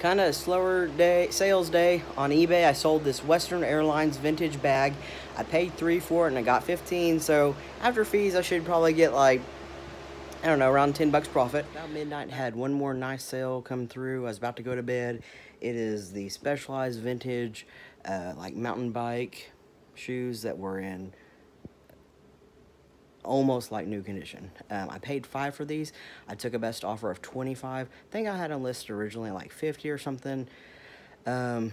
kind of slower sales day on eBay. I sold this Western Airlines vintage bag. I paid $3 for it and I got 15. So after fees, I should probably get like, I don't know, around 10 bucks profit. About midnight, had one more nice sale come through. I was about to go to bed. It is the Specialized vintage, like mountain bike shoes that were in almost like new condition. I paid $5 for these. I took a best offer of $25. I think I had them listed originally like $50 or something. That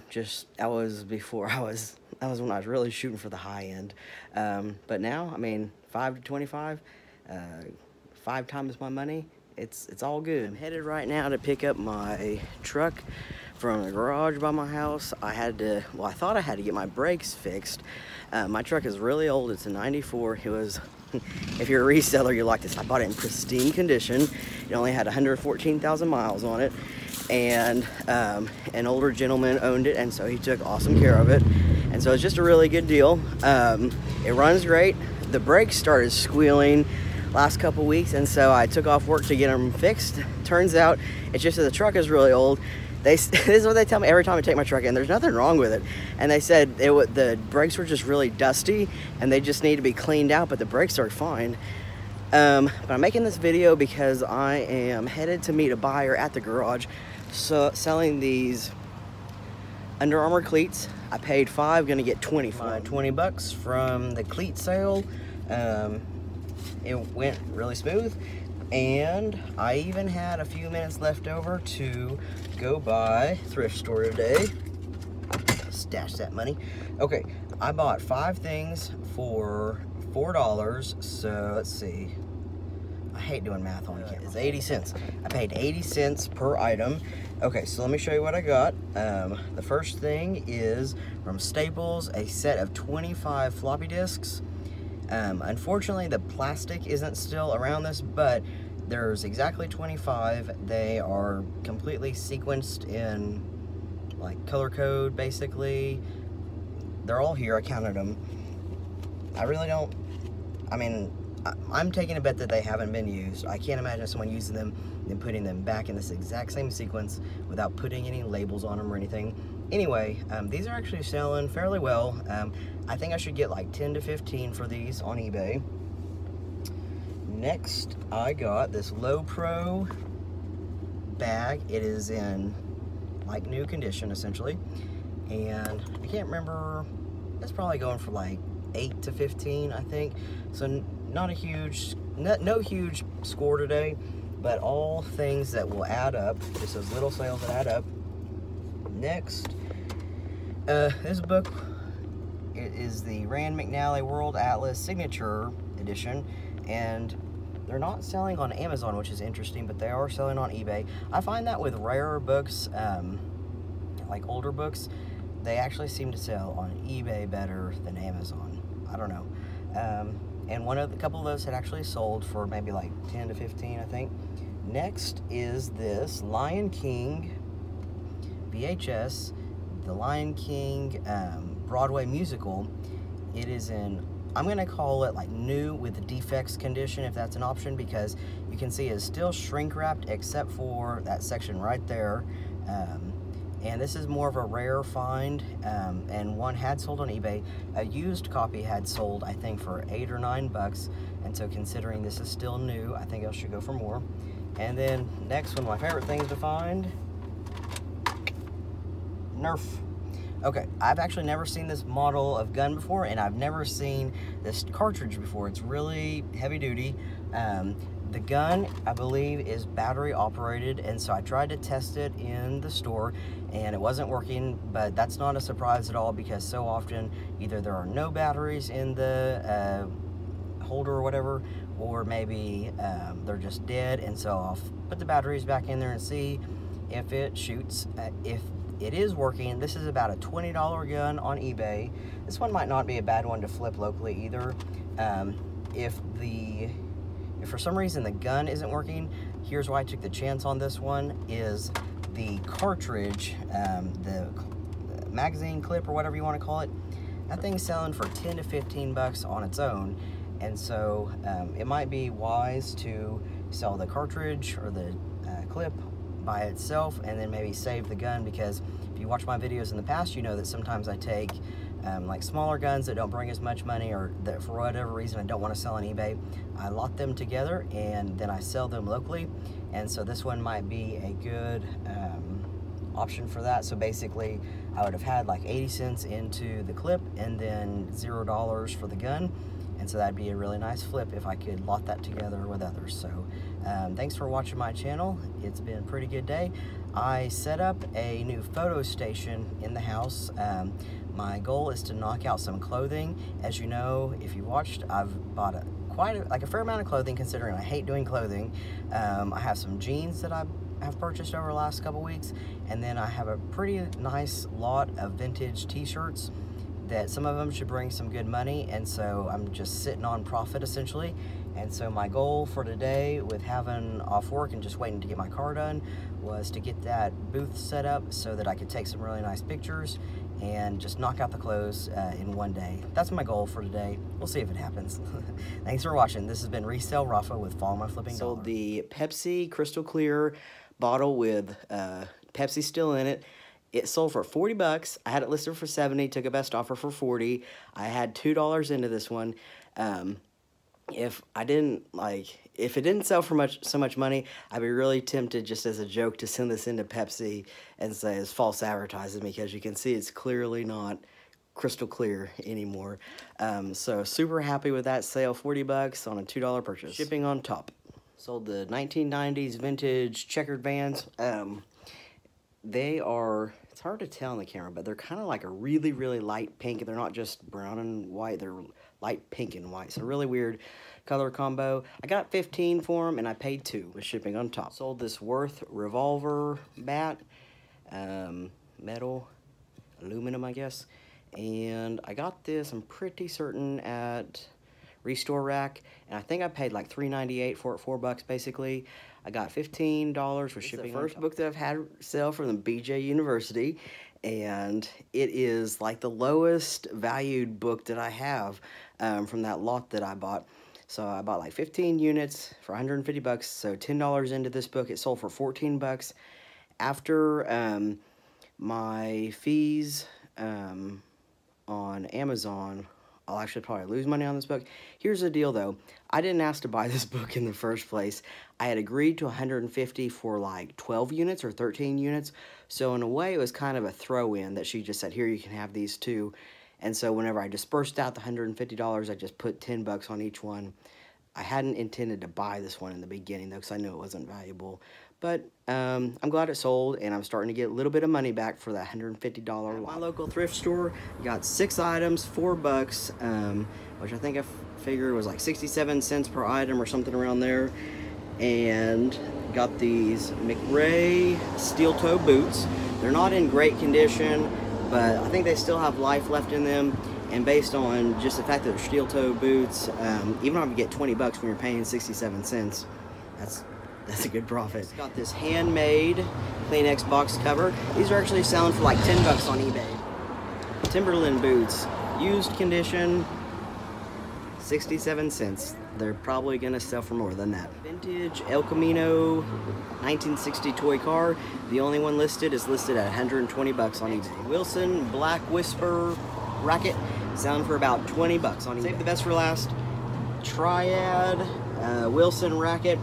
was before that was when I was really shooting for the high end. But now, I mean, $5 to $25, 5 times my money. It's all good. I'm headed right now to pick up my truck from the garage by my house. I thought I had to get my brakes fixed. My truck is really old. It's a 94. It was, if you're a reseller, you like this. I bought it in pristine condition. It only had 114,000 miles on it. And an older gentleman owned it, and so he took awesome care of it. And so it's just a really good deal. It runs great. The brakes started squealing last couple weeks, and so I took off work to get them fixed. Turns out it's just that the truck is really old. This is what they tell me every time I take my truck in. There's nothing wrong with it. And they said the brakes were just really dusty and they just need to be cleaned out, but the brakes are fine. But I'm making this video because I am headed to meet a buyer at the garage, so selling these Under Armour cleats. I paid $5, gonna get 20 bucks from the cleat sale. It went really smooth, and I even had a few minutes left over to go by thrift store today. Stash that money. Okay, I bought 5 things for $4, so let's see. I hate doing math on camera. It's 80 cents. I paid 80 cents per item. Okay, so let me show you what I got. The first thing is from Staples, a set of 25 floppy disks. Unfortunately, the plastic isn't still around this, but there's exactly 25. They are completely sequenced in like color code, basically. They're all here. I counted them. I really don't, I mean, I'm taking a bet that they haven't been used. I can't imagine someone using them and putting them back in this exact same sequence without putting any labels on them or anything. Anyway, these are actually selling fairly well. I think I should get like 10 to 15 for these on eBay. Next, I got this Low Pro bag. It is in like new condition, essentially. And I can't remember, it's probably going for like 8 to 15, I think. So not a huge, no huge score today, but all things that will add up, just those little sales that add up. Next, this book, it is the Rand McNally World Atlas Signature Edition, and they're not selling on Amazon, which is interesting, but they are selling on eBay. I find that with rarer books, like older books, they actually seem to sell on eBay better than Amazon. I don't know. And a couple of those had actually sold for maybe like 10 to 15, I think. Next is this Lion King VHS, the Lion King Broadway musical. It is in, I'm gonna call it like new with defects condition, if that's an option, because you can see it's still shrink wrapped except for that section right there. And this is more of a rare find, and one had sold on eBay. A used copy had sold, I think, for 8 or 9 bucks, and so considering this is still new, I think I should go for more. And then next, one of my favorite things to find, Nerf. Okay, I've actually never seen this model of gun before, and I've never seen this cartridge before. It's really heavy duty. The gun, I believe, is battery operated, and so I tried to test it in the store and it wasn't working, but that's not a surprise at all, because so often either there are no batteries in the holder or whatever, or maybe they're just dead, and so I'll put the batteries back in there and see if it shoots. If it is working, this is about a $20 gun on eBay. This one might not be a bad one to flip locally either. If for some reason the gun isn't working, here's why I took the chance on this one, is the cartridge, the magazine clip or whatever you want to call it. That thing's selling for 10 to 15 bucks on its own, and so it might be wise to sell the cartridge or the clip by itself and then maybe save the gun, because if you watch my videos in the past, you know that sometimes I take like smaller guns that don't bring as much money, or that for whatever reason I don't want to sell on eBay. I lot them together and then I sell them locally, and so this one might be a good option for that. So basically I would have had like 80 cents into the clip and then $0 for the gun, and so that'd be a really nice flip if I could lot that together with others. So thanks for watching my channel. It's been a pretty good day. I set up a new photo station in the house. My goal is to knock out some clothing. As you know, if you watched, I've bought a fair amount of clothing, considering I hate doing clothing. I have some jeans that I have purchased over the last couple weeks, and then I have a pretty nice lot of vintage t-shirts that some of them should bring some good money, and so I'm just sitting on profit essentially. And so my goal for today, with having off work and just waiting to get my car done, was to get that booth set up so that I could take some really nice pictures and just knock out the clothes in one day. That's my goal for today. We'll see if it happens. Thanks for watching. This has been ReSALE Rafa with Follow My Flipping Dollar. Sold the Pepsi crystal clear bottle with Pepsi still in it. It sold for 40 bucks. I had it listed for 70, took a best offer for 40. I had $2 into this one. If it didn't sell for so much money, I'd be really tempted, just as a joke, to send this into Pepsi and say it's false advertising, because you can see it's clearly not crystal clear anymore. So super happy with that sale, 40 bucks on a $2 purchase. Shipping on top. Sold the 1990s vintage checkered Vans. They are, it's hard to tell on the camera, but they're kind of like a really, really light pink. They're not just brown and white, they're light pink and white. So really weird color combo. I got 15 for them and I paid $2 with shipping on top. Sold this Worth revolver bat, metal, aluminum, I guess. And I got this, I'm pretty certain, at Restore Rack, and I think I paid like $3.98 for it, $4 bucks basically. I got $15 for shipping. It's the first book that I've had sell from the BJ University, and it is like the lowest valued book that I have from that lot that I bought. So I bought like 15 units for 150 bucks, so $10 into this book. It sold for 14 bucks. After my fees on Amazon, I'll actually probably lose money on this book. Here's the deal though. I didn't ask to buy this book in the first place. I had agreed to 150 for like 12 units or 13 units. So in a way, it was kind of a throw-in that she just said, here, you can have these too. And so whenever I dispersed out the $150, I just put 10 bucks on each one. I hadn't intended to buy this one in the beginning though, because I knew it wasn't valuable. But I'm glad it sold, and I'm starting to get a little bit of money back for that $150 lot. My local thrift store got 6 items, 4 bucks, which I think I figured was like 67 cents per item or something around there. And got these McRae steel toe boots. They're not in great condition, but I think they still have life left in them. And based on just the fact that they're steel toe boots, even if you get 20 bucks when you're paying 67 cents, that's a good profit. Got this handmade Kleenex box cover. These are actually selling for like 10 bucks on eBay. Timberland boots, used condition, 67 cents. They're probably gonna sell for more than that. Vintage El Camino 1960 toy car. The only one listed is listed at 120 bucks on eBay. Wilson Black Whisper racket, selling for about 20 bucks on eBay. Save the best for last. Triad Wilson racket,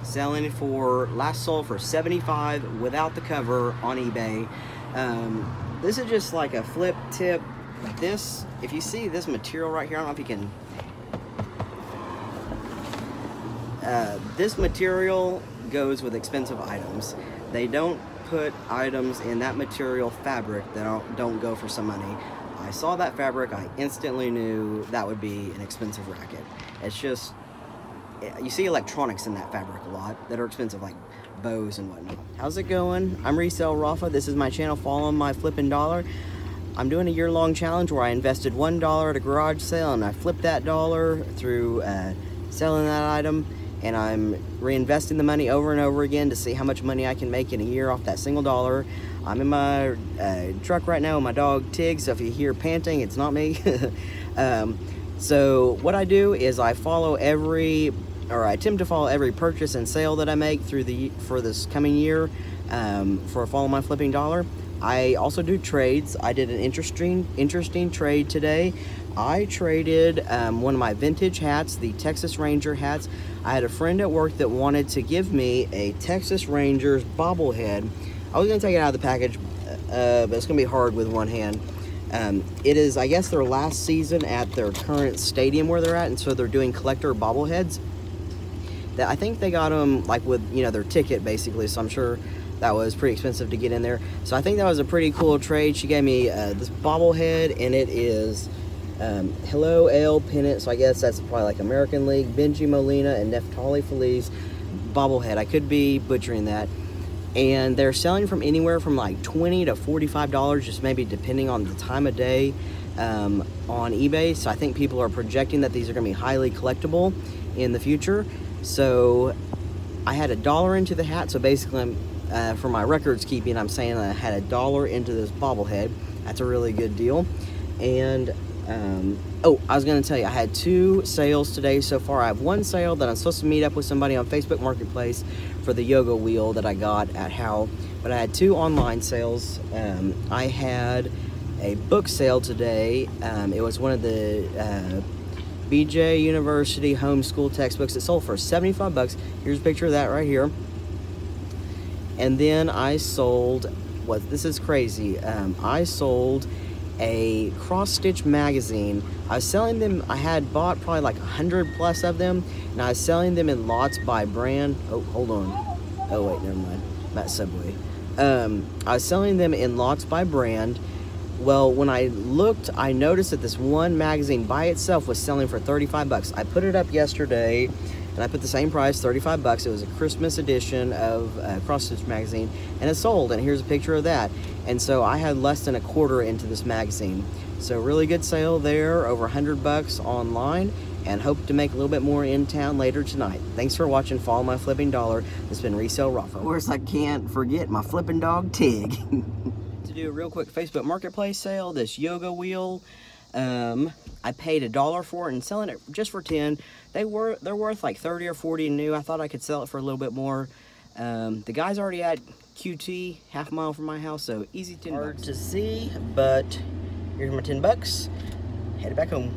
selling for, last sold for $75 without the cover on eBay. This is just like a flip tip. This, if you see this material right here, I don't know if you can, this material goes with expensive items. They don't put items in that material fabric that don't go for some money. I saw that fabric, I instantly knew that would be an expensive racket. It's just, you see electronics in that fabric a lot that are expensive, like bows and whatnot. How's it going? I'm ReSALE Rafa. This is my channel, Follow My Flipping Dollar. I'm doing a year-long challenge where I invested $1 at a garage sale, and I flipped that dollar through selling that item, and I'm reinvesting the money over and over again to see how much money I can make in a year off that single dollar. I'm in my truck right now with my dog Tig, so if you hear panting, it's not me. So what I do is I follow every or I attempt to follow every purchase and sale that I make for this coming year, for Follow My Flipping Dollar. I also do trades. I did an interesting trade today. I traded one of my vintage hats, the Texas Ranger hats. I had a friend at work that wanted to give me a Texas Rangers bobblehead. I was gonna take it out of the package, but it's gonna be hard with one hand. It is, I guess, their last season at their current stadium where they're at, and so they're doing collector bobbleheads. That I think they got them like with, you know, their ticket basically, so I'm sure that was pretty expensive to get in there. So I think that was a pretty cool trade. She gave me this bobblehead, and it is Hello L pennant, so I guess that's probably like American League, Benji Molina and Neftali Feliz bobblehead. I could be butchering that. And they're selling from anywhere from like $20 to $45, just maybe depending on the time of day, on eBay. So I think people are projecting that these are gonna be highly collectible in the future. So I had $1 into the hat, so basically for my records keeping, I'm saying I had $1 into this bobblehead. That's a really good deal. And oh, I was going to tell you, I had 2 sales today so far. I have one sale that I'm supposed to meet up with somebody on Facebook Marketplace for the yoga wheel that I got at How, but I had 2 online sales. I had a book sale today. It was one of the BJ University homeschool textbooks. It sold for 75 bucks. Here's a picture of that right here. And then I sold, this is crazy, I sold a cross-stitch magazine. I was selling them, I had bought probably like 100 plus of them, and I was selling them in lots by brand. Oh, hold on. Oh wait, never mind. I'm at Subway. I was selling them in lots by brand. Well, when I looked, I noticed that this one magazine by itself was selling for 35 bucks. I put it up yesterday, and I put the same price, 35 bucks. It was a Christmas edition of Cross Stitch magazine, and it sold, and here's a picture of that. And so I had less than a quarter into this magazine. So really good sale there, over 100 bucks online, and hope to make a little bit more in town later tonight. Thanks for watching Follow My Flipping Dollar. It's been ReSALE Rafa. Of course, I can't forget my flipping dog, Tig. To do a real quick Facebook Marketplace sale, this yoga wheel, I paid $1 for it and selling it just for 10. They're worth like 30 or 40 new. I thought I could sell it for a little bit more. The guy's already at QT, half a mile from my house, so easy 10 bucks. Hard to see, but here's my 10 bucks. Headed back home.